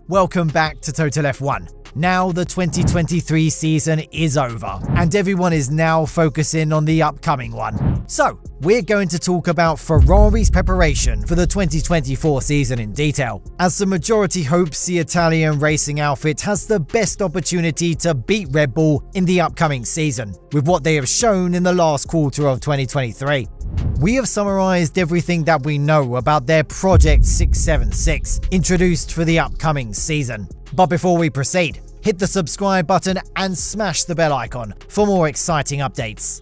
Welcome back to Total F1. Now the 2023 season is over, and everyone is now focusing on the upcoming one. So, we're going to talk about Ferrari's preparation for the 2024 season in detail, as the majority hopes the Italian racing outfit has the best opportunity to beat Red Bull in the upcoming season, with what they have shown in the last quarter of 2023. We have summarized everything that we know about their Project 676, introduced for the upcoming season. But before we proceed, hit the subscribe button and smash the bell icon for more exciting updates.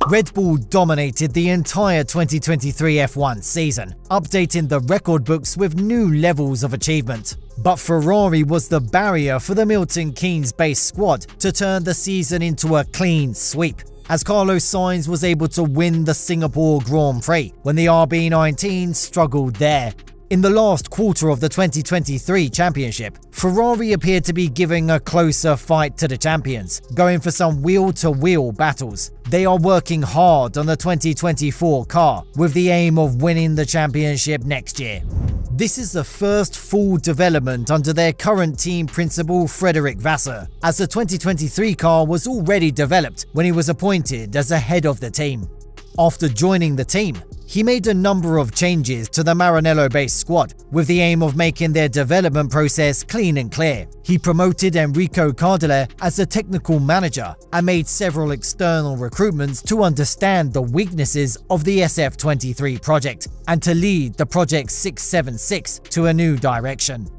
Red Bull dominated the entire 2023 F1 season, updating the record books with new levels of achievement. But Ferrari was the barrier for the Milton Keynes-based squad to turn the season into a clean sweep, as Carlos Sainz was able to win the Singapore Grand Prix when the RB19 struggled there. In the last quarter of the 2023 championship, Ferrari appeared to be giving a closer fight to the champions, going for some wheel-to-wheel battles. They are working hard on the 2024 car, with the aim of winning the championship next year. This is the first full development under their current team principal Frederic Vasseur, as the 2023 car was already developed when he was appointed as the head of the team. After joining the team, he made a number of changes to the Maranello-based squad, with the aim of making their development process clean and clear. He promoted Enrico Cardile as the technical manager and made several external recruitments to understand the weaknesses of the SF23 project and to lead the Project 676 to a new direction.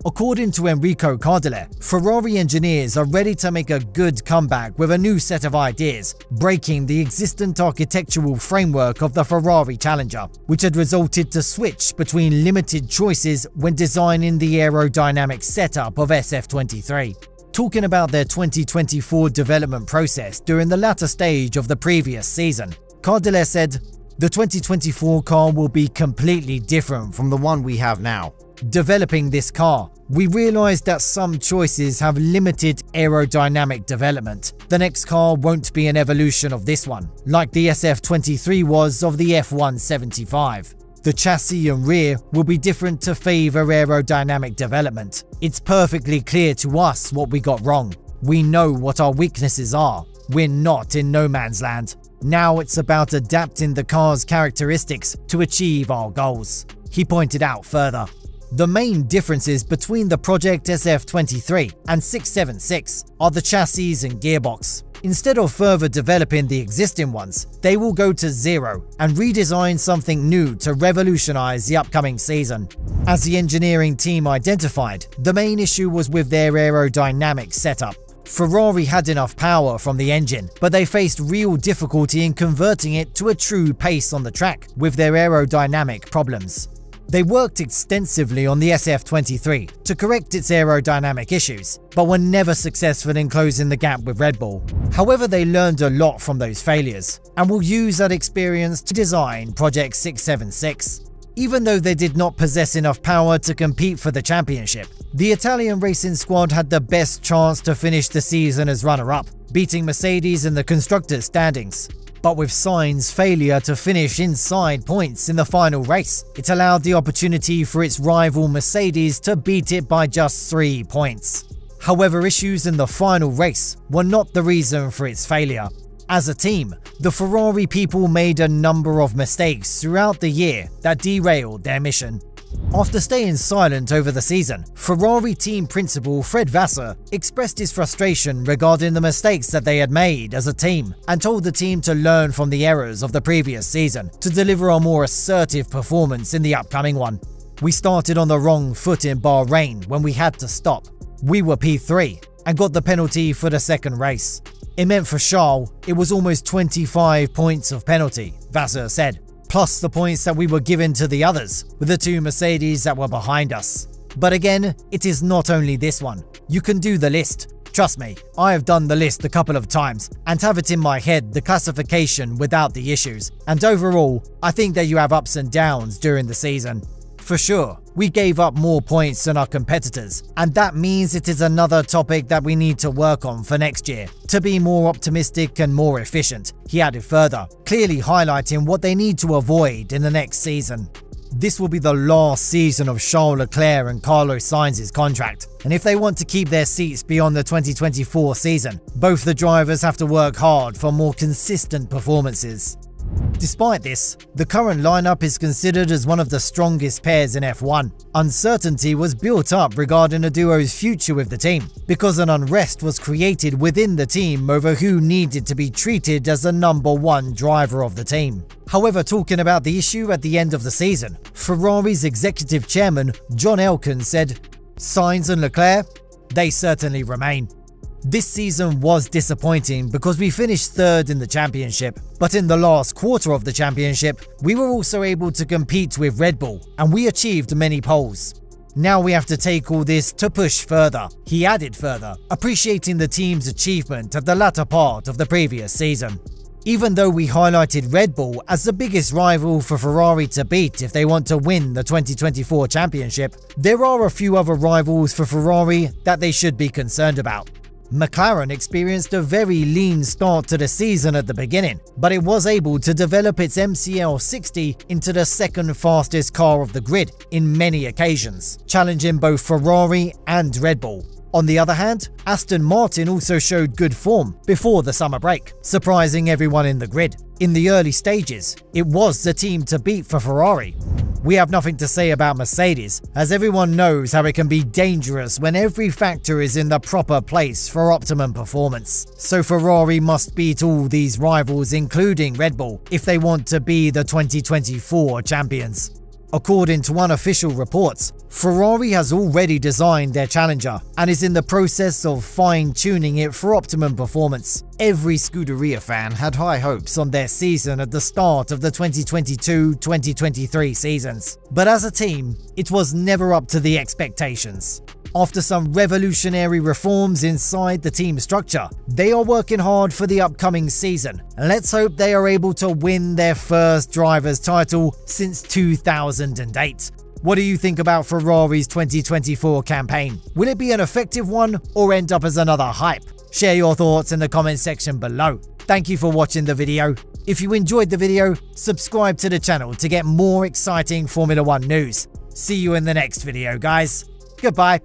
According to Enrico Cardile, Ferrari engineers are ready to make a good comeback with a new set of ideas, breaking the existent architectural framework of the Ferrari Challenger, which had resulted to switch between limited choices when designing the aerodynamic setup of SF23. Talking about their 2024 development process during the latter stage of the previous season, Cardile said, "The 2024 car will be completely different from the one we have now. Developing this car, we realized that some choices have limited aerodynamic development. The next car won't be an evolution of this one, like the SF23 was of the F175. The chassis and rear will be different to favor aerodynamic development. It's perfectly clear to us what we got wrong. We know what our weaknesses are. We're not in no man's land. Now it's about adapting the car's characteristics to achieve our goals," he pointed out further. The main differences between the Project SF23 and 676 are the chassis and gearbox. Instead of further developing the existing ones, they will go to zero and redesign something new to revolutionize the upcoming season. As the engineering team identified, the main issue was with their aerodynamic setup. Ferrari had enough power from the engine, but they faced real difficulty in converting it to a true pace on the track with their aerodynamic problems. They worked extensively on the SF23 to correct its aerodynamic issues, but were never successful in closing the gap with Red Bull. However, they learned a lot from those failures, and will use that experience to design Project 676. Even though they did not possess enough power to compete for the championship, the Italian racing squad had the best chance to finish the season as runner-up, beating Mercedes in the constructors' standings. But with Sainz's failure to finish inside points in the final race, it allowed the opportunity for its rival Mercedes to beat it by just 3 points. However, issues in the final race were not the reason for its failure. As a team, the Ferrari people made a number of mistakes throughout the year that derailed their mission. After staying silent over the season, Ferrari team principal Fred Vasseur expressed his frustration regarding the mistakes that they had made as a team and told the team to learn from the errors of the previous season to deliver a more assertive performance in the upcoming one. "We started on the wrong foot in Bahrain when we had to stop. We were P3 and got the penalty for the second race. It meant for Charles, it was almost 25 points of penalty," Vasseur said, "plus the points that we were given to the others, with the 2 Mercedes that were behind us. But again, it is not only this one. You can do the list. Trust me, I have done the list a couple of times and have it in my head the classification without the issues, and overall, I think that you have ups and downs during the season. For sure, we gave up more points than our competitors, and that means it is another topic that we need to work on for next year, to be more optimistic and more efficient," he added further, clearly highlighting what they need to avoid in the next season. This will be the last season of Charles Leclerc and Carlos Sainz's contract, and if they want to keep their seats beyond the 2024 season, both the drivers have to work hard for more consistent performances. Despite this, the current lineup is considered as one of the strongest pairs in F1. Uncertainty was built up regarding the duo's future with the team, because an unrest was created within the team over who needed to be treated as the #1 driver of the team. However, talking about the issue at the end of the season, Ferrari's executive chairman John Elkann said, "Sainz and Leclerc, they certainly remain. This season was disappointing because we finished third in the championship, but in the last quarter of the championship, we were also able to compete with Red Bull, and we achieved many poles. Now we have to take all this to push further." He added further, appreciating the team's achievement at the latter part of the previous season. Even though we highlighted Red Bull as the biggest rival for Ferrari to beat if they want to win the 2024 championship, there are a few other rivals for Ferrari that they should be concerned about. McLaren experienced a very lean start to the season at the beginning, but it was able to develop its MCL60 into the second fastest car of the grid in many occasions, challenging both Ferrari and Red Bull. On the other hand, Aston Martin also showed good form before the summer break, surprising everyone in the grid. In the early stages, it was the team to beat for Ferrari. We have nothing to say about Mercedes, as everyone knows how it can be dangerous when every factor is in the proper place for optimum performance. So Ferrari must beat all these rivals, including Red Bull, if they want to be the 2024 champions. According to unofficial reports, Ferrari has already designed their Challenger and is in the process of fine-tuning it for optimum performance. Every Scuderia fan had high hopes on their season at the start of the 2022-2023 seasons, but as a team, it was never up to the expectations. After some revolutionary reforms inside the team structure, they are working hard for the upcoming season, and let's hope they are able to win their first driver's title since 2008. What do you think about Ferrari's 2024 campaign? Will it be an effective one or end up as another hype? Share your thoughts in the comment section below. Thank you for watching the video. If you enjoyed the video, subscribe to the channel to get more exciting Formula 1 news. See you in the next video, guys. Goodbye.